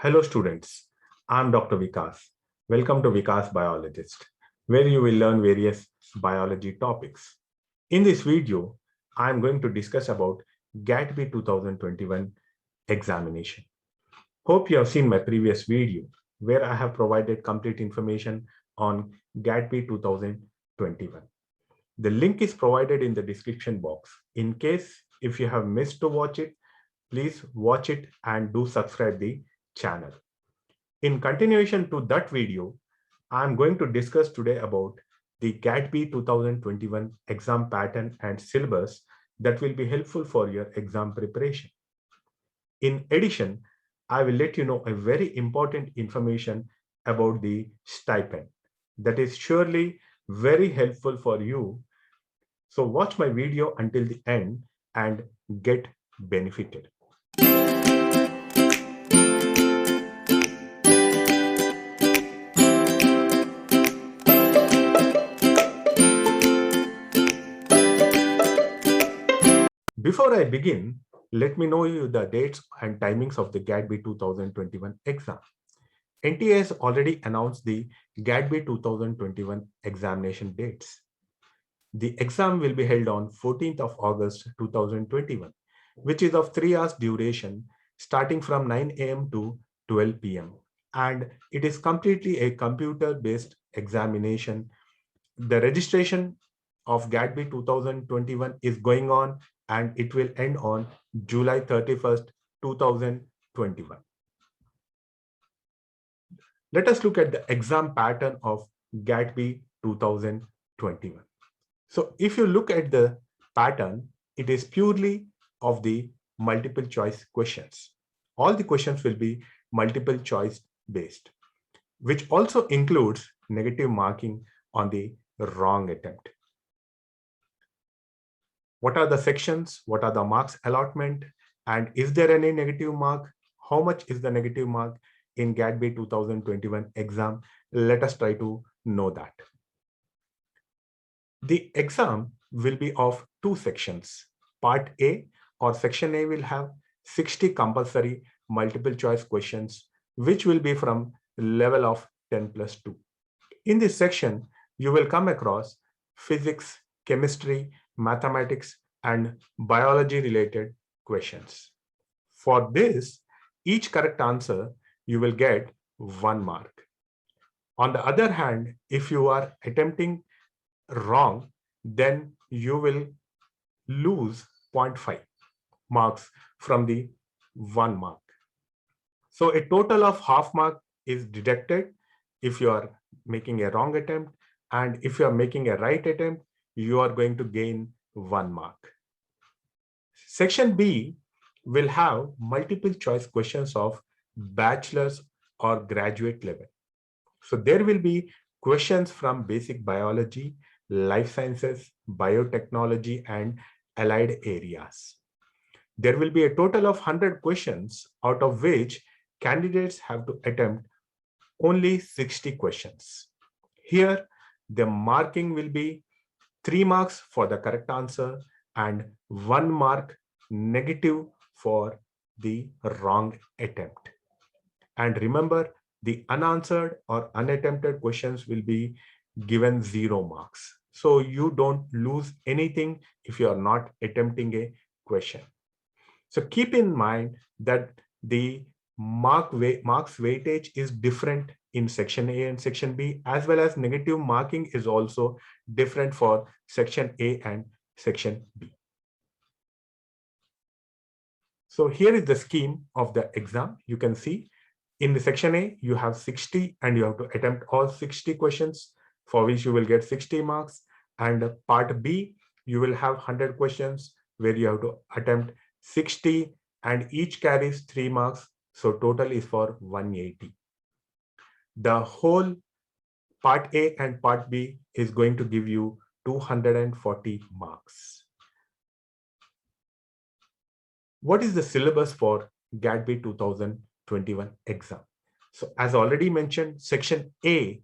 Hello students, I'm Dr. Vikas. Welcome to Vikas Biologist, where you will learn various biology topics. In this video, I'm going to discuss about GATB 2021 examination. Hope you have seen my previous video where I have provided complete information on GATB 2021. The link is provided in the description box. In case if you have missed to watch it, please watch it and do subscribe the channel. In continuation to that video, I'm going to discuss today about the GATB 2021 exam pattern and syllabus that will be helpful for your exam preparation. In addition, I will let you know a very important information about the stipend that is surely very helpful for you. So watch my video until the end and get benefited. Before I begin, let me know you the dates and timings of the GATB 2021 exam. NTA has already announced the GATB 2021 examination dates. The exam will be held on 14th of August 2021, which is of 3 hours duration starting from 9 a.m. to 12 p.m. And it is completely a computer-based examination. The registration of GATB 2021 is going on and it will end on July 31st, 2021. Let us look at the exam pattern of GATB 2021. So if you look at the pattern, it is purely of the multiple choice questions. All the questions will be multiple choice based, which also includes negative marking on the wrong attempt. What are the sections? What are the marks allotment? And is there any negative mark? How much is the negative mark in GATB 2021 exam? Let us try to know that. The exam will be of two sections. Part A or section A will have 60 compulsory multiple choice questions, which will be from level of 10+2. In this section, you will come across physics, chemistry, mathematics, and biology related questions. For this, each correct answer, you will get 1 mark. On the other hand, if you are attempting wrong, then you will lose 0.5 marks from the 1 mark. So a total of half mark is deducted if you are making a wrong attempt, and if you are making a right attempt, you are going to gain 1 mark. Section B will have multiple choice questions of bachelor's or graduate level. So there will be questions from basic biology, life sciences, biotechnology, and allied areas. There will be a total of 100 questions, out of which candidates have to attempt only 60 questions. Here, the marking will be 3 marks for the correct answer and 1 mark negative for the wrong attempt. And remember, the unanswered or unattempted questions will be given 0 marks. So you don't lose anything if you are not attempting a question. So keep in mind that the marks weightage is different in section A and section B, as well as negative marking is also different for section A and section B. So here is the scheme of the exam. You can see in the section A, you have 60 and you have to attempt all 60 questions for which you will get 60 marks. And part B, you will have 100 questions where you have to attempt 60 and each carries 3 marks. So total is for 180. The whole part A and part B is going to give you 240 marks. What is the syllabus for GATB 2021 exam? So as already mentioned, section A,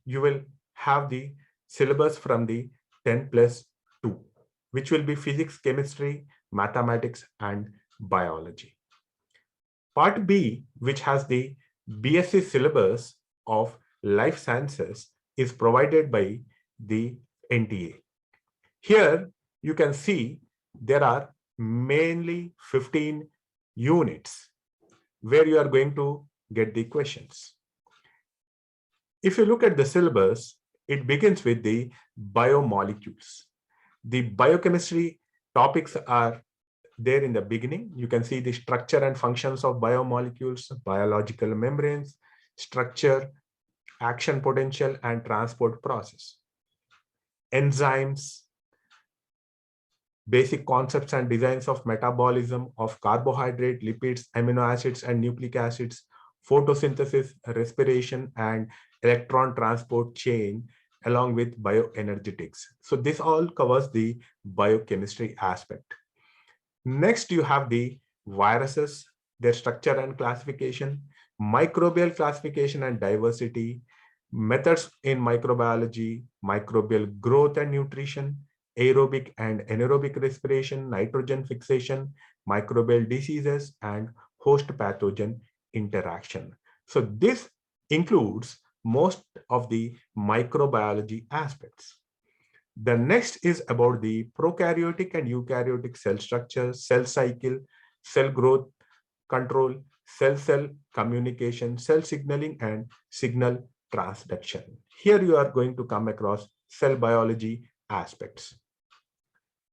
you will have the syllabus from the 10+2, which will be physics, chemistry, mathematics, and biology. Part B, which has the BSc syllabus of life sciences, is provided by the NTA. Here you can see there are mainly 15 units where you are going to get the questions. If you look at the syllabus, it begins with the biomolecules. The biochemistry topics are there in the beginning. You can see the structure and functions of biomolecules, biological membranes, structure, action potential, and transport process. Enzymes, basic concepts and designs of metabolism of carbohydrate, lipids, amino acids, and nucleic acids, photosynthesis, respiration, and electron transport chain, along with bioenergetics. So this all covers the biochemistry aspect. Next, you have the viruses, their structure and classification, microbial classification and diversity, methods in microbiology, microbial growth and nutrition, aerobic and anaerobic respiration, nitrogen fixation, microbial diseases, and host pathogen interaction. So this includes most of the microbiology aspects. The next is about the prokaryotic and eukaryotic cell structure, cell cycle, cell growth control, cell-cell communication, cell signaling, and signal transduction. Here you are going to come across cell biology aspects.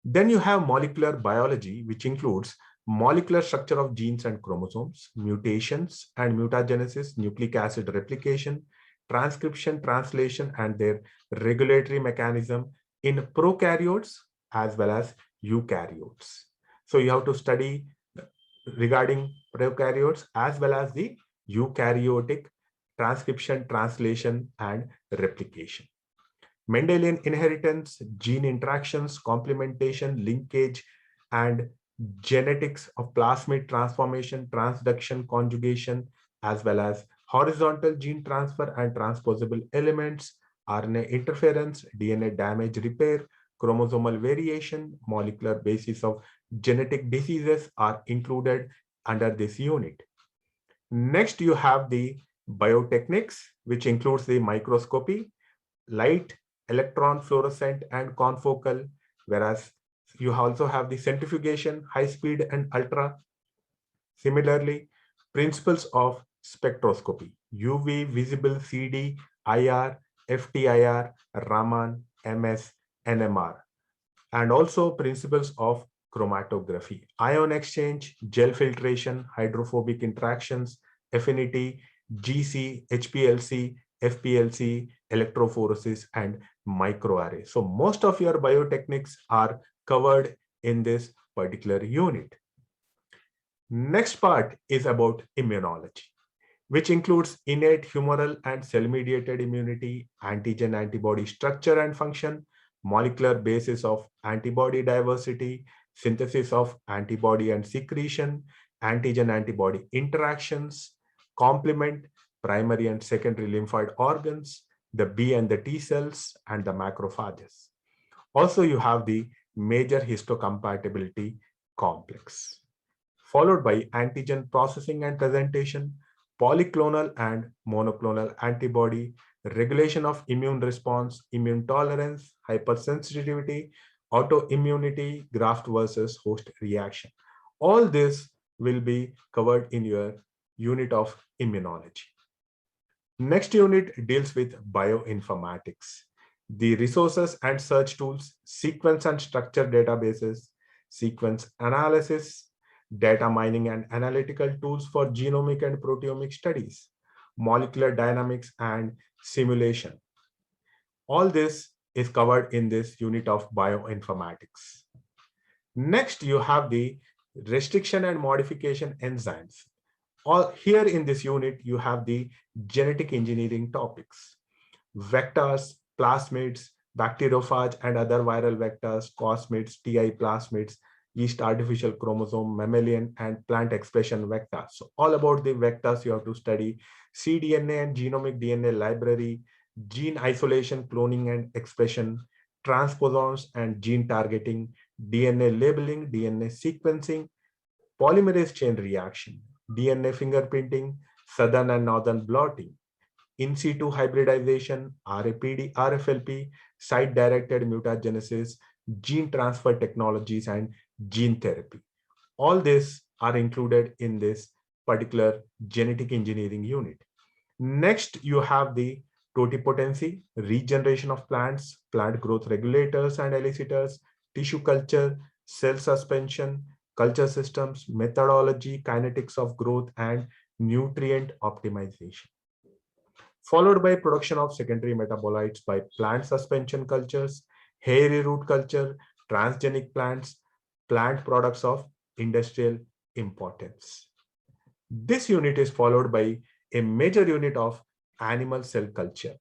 Then you have molecular biology, which includes molecular structure of genes and chromosomes, mutations and mutagenesis, nucleic acid replication, transcription, translation, and their regulatory mechanism in prokaryotes as well as eukaryotes. So you have to study regarding prokaryotes as well as the eukaryotic transcription, translation, and replication. Mendelian inheritance, gene interactions, complementation, linkage, and genetics of plasmid transformation, transduction, conjugation, as well as horizontal gene transfer and transposable elements, RNA interference, DNA damage repair, chromosomal variation, molecular basis of genetic diseases are included under this unit. Next, you have the biotechnics, which includes the microscopy, light, electron fluorescent, and confocal, whereas you also have the centrifugation, high speed, and ultra. Similarly, principles of spectroscopy, UV, visible, CD, IR, FTIR, Raman, MS, NMR, and also principles of chromatography, ion exchange, gel filtration, hydrophobic interactions, affinity, GC, HPLC, FPLC, electrophoresis, and microarray. So most of your biotechnics are covered in this particular unit. Next part is about immunology, which includes innate humoral and cell-mediated immunity, antigen-antibody structure and function, molecular basis of antibody diversity, synthesis of antibody and secretion, antigen-antibody interactions, complement, primary and secondary lymphoid organs, the B and the T cells, and the macrophages. Also, you have the major histocompatibility complex, followed by antigen processing and presentation, polyclonal and monoclonal antibody, regulation of immune response, immune tolerance, hypersensitivity, autoimmunity, graft versus host reaction. All this will be covered in your unit of immunology. Next unit deals with bioinformatics, the resources and search tools, sequence and structure databases, sequence analysis, data mining and analytical tools for genomic and proteomic studies, molecular dynamics and simulation. All this is covered in this unit of bioinformatics. Next, you have the restriction and modification enzymes. All here in this unit, you have the genetic engineering topics, vectors, plasmids, bacteriophage and other viral vectors, cosmids, TI plasmids, yeast artificial chromosome, mammalian, and plant expression vectors. So all about the vectors you have to study, cDNA and genomic DNA library, gene isolation, cloning and expression, transposons and gene targeting, DNA labeling, DNA sequencing, polymerase chain reaction, DNA fingerprinting, southern and northern blotting, in situ hybridization, RAPD, RFLP, site-directed mutagenesis, gene transfer technologies, and gene therapy. All these are included in this particular genetic engineering unit. Next, you have the totipotency, regeneration of plants, plant growth regulators and elicitors, tissue culture, cell suspension, culture systems, methodology, kinetics of growth, and nutrient optimization. Followed by production of secondary metabolites by plant suspension cultures, hairy root culture, transgenic plants, plant products of industrial importance. This unit is followed by a major unit of animal cell culture,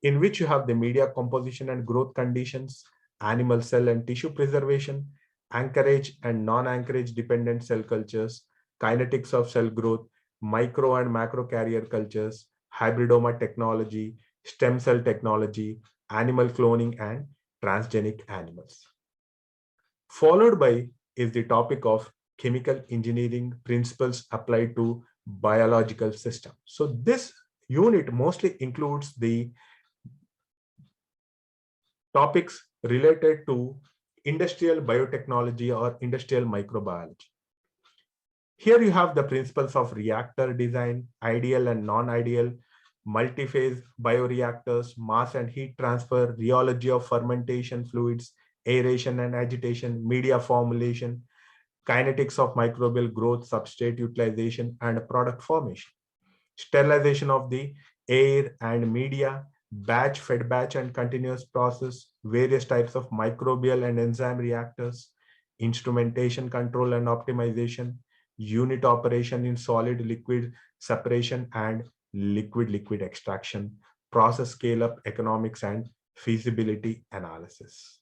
in which you have the media composition and growth conditions, animal cell and tissue preservation, anchorage and non-anchorage dependent cell cultures, kinetics of cell growth, micro and macro carrier cultures, hybridoma technology, stem cell technology, animal cloning, and transgenic animals. Followed by is the topic of chemical engineering principles applied to biological systems. So this unit mostly includes the topics related to industrial biotechnology or industrial microbiology. Here you have the principles of reactor design, ideal and non-ideal, multi-phase bioreactors, mass and heat transfer, rheology of fermentation fluids, aeration and agitation, media formulation, kinetics of microbial growth, substrate utilization, and product formation, sterilization of the air and media, batch, fed batch, and continuous process, various types of microbial and enzyme reactors, instrumentation control and optimization, unit operation in solid liquid separation and liquid extraction, process scale up economics and feasibility analysis.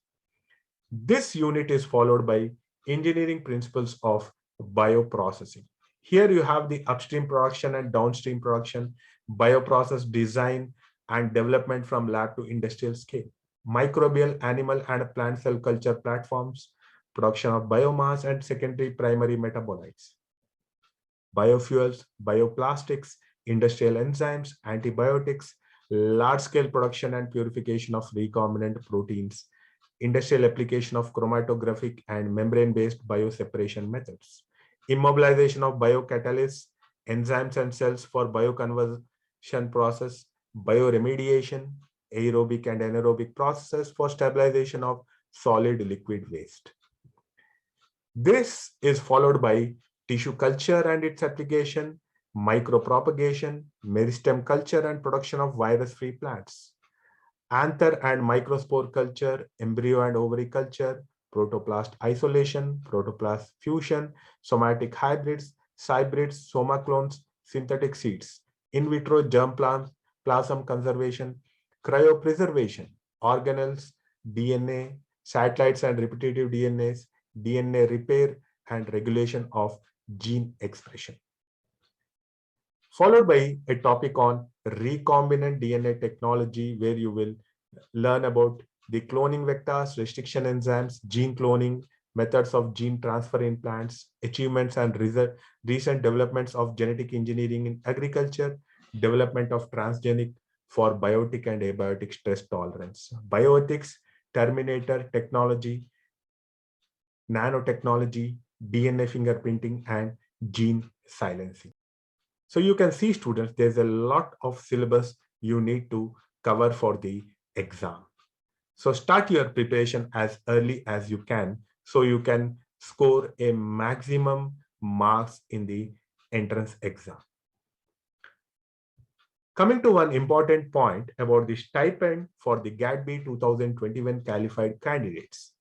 This unit is followed by engineering principles of bioprocessing. Here you have the upstream production and downstream production, bioprocess design and development from lab to industrial scale, microbial, animal, and plant cell culture platforms, production of biomass and secondary primary metabolites, biofuels, bioplastics, industrial enzymes, antibiotics, large-scale production and purification of recombinant proteins, industrial application of chromatographic and membrane-based bioseparation methods, immobilization of biocatalysts, enzymes and cells for bioconversion process, bioremediation, aerobic and anaerobic processes for stabilization of solid liquid waste. This is followed by tissue culture and its application, micropropagation, meristem culture and production of virus-free plants, anther and microspore culture, embryo and ovary culture, protoplast isolation, protoplast fusion, somatic hybrids, cybrids, soma clones, synthetic seeds, in vitro germ plasm conservation, cryopreservation, organelles, DNA, satellites and repetitive DNAs, DNA repair, and regulation of gene expression. Followed by a topic on recombinant DNA technology, where you will learn about the cloning vectors, restriction enzymes, gene cloning, methods of gene transfer in plants, achievements and recent developments of genetic engineering in agriculture, development of transgenic for biotic and abiotic stress tolerance, bioethics, terminator technology, nanotechnology, DNA fingerprinting, and gene silencing. So you can see, students, there's a lot of syllabus you need to cover for the exam. So start your preparation as early as you can so you can score a maximum marks in the entrance exam. Coming to one important point about the stipend for the GATB 2021 qualified candidates.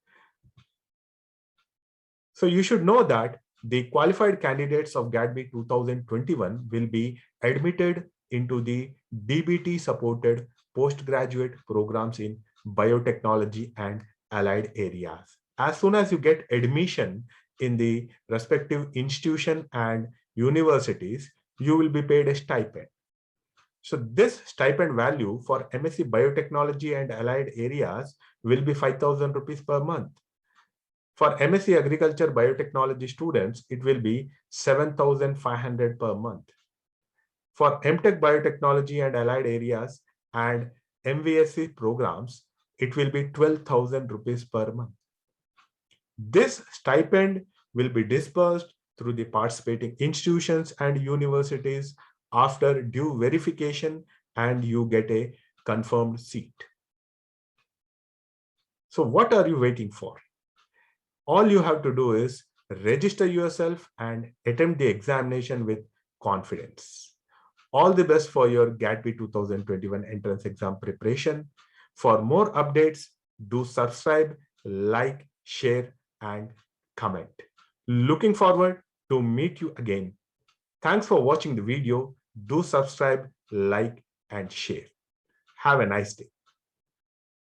So you should know that the qualified candidates of GATB 2021 will be admitted into the DBT supported postgraduate programs in biotechnology and allied areas. As soon as you get admission in the respective institution and universities, you will be paid a stipend. So this stipend value for MSc Biotechnology and allied areas will be 5,000 rupees per month. For MSc Agriculture Biotechnology students, it will be 7,500 per month. For MTech Biotechnology and allied areas and MVSC programs, it will be 12,000 rupees per month. This stipend will be disbursed through the participating institutions and universities after due verification, and you get a confirmed seat. So what are you waiting for? All you have to do is register yourself and attempt the examination with confidence. All the best for your GATB 2021 entrance exam preparation. For more updates, do subscribe, like, share, and comment. Looking forward to meet you again. Thanks for watching the video. Do subscribe, like, and share. Have a nice day.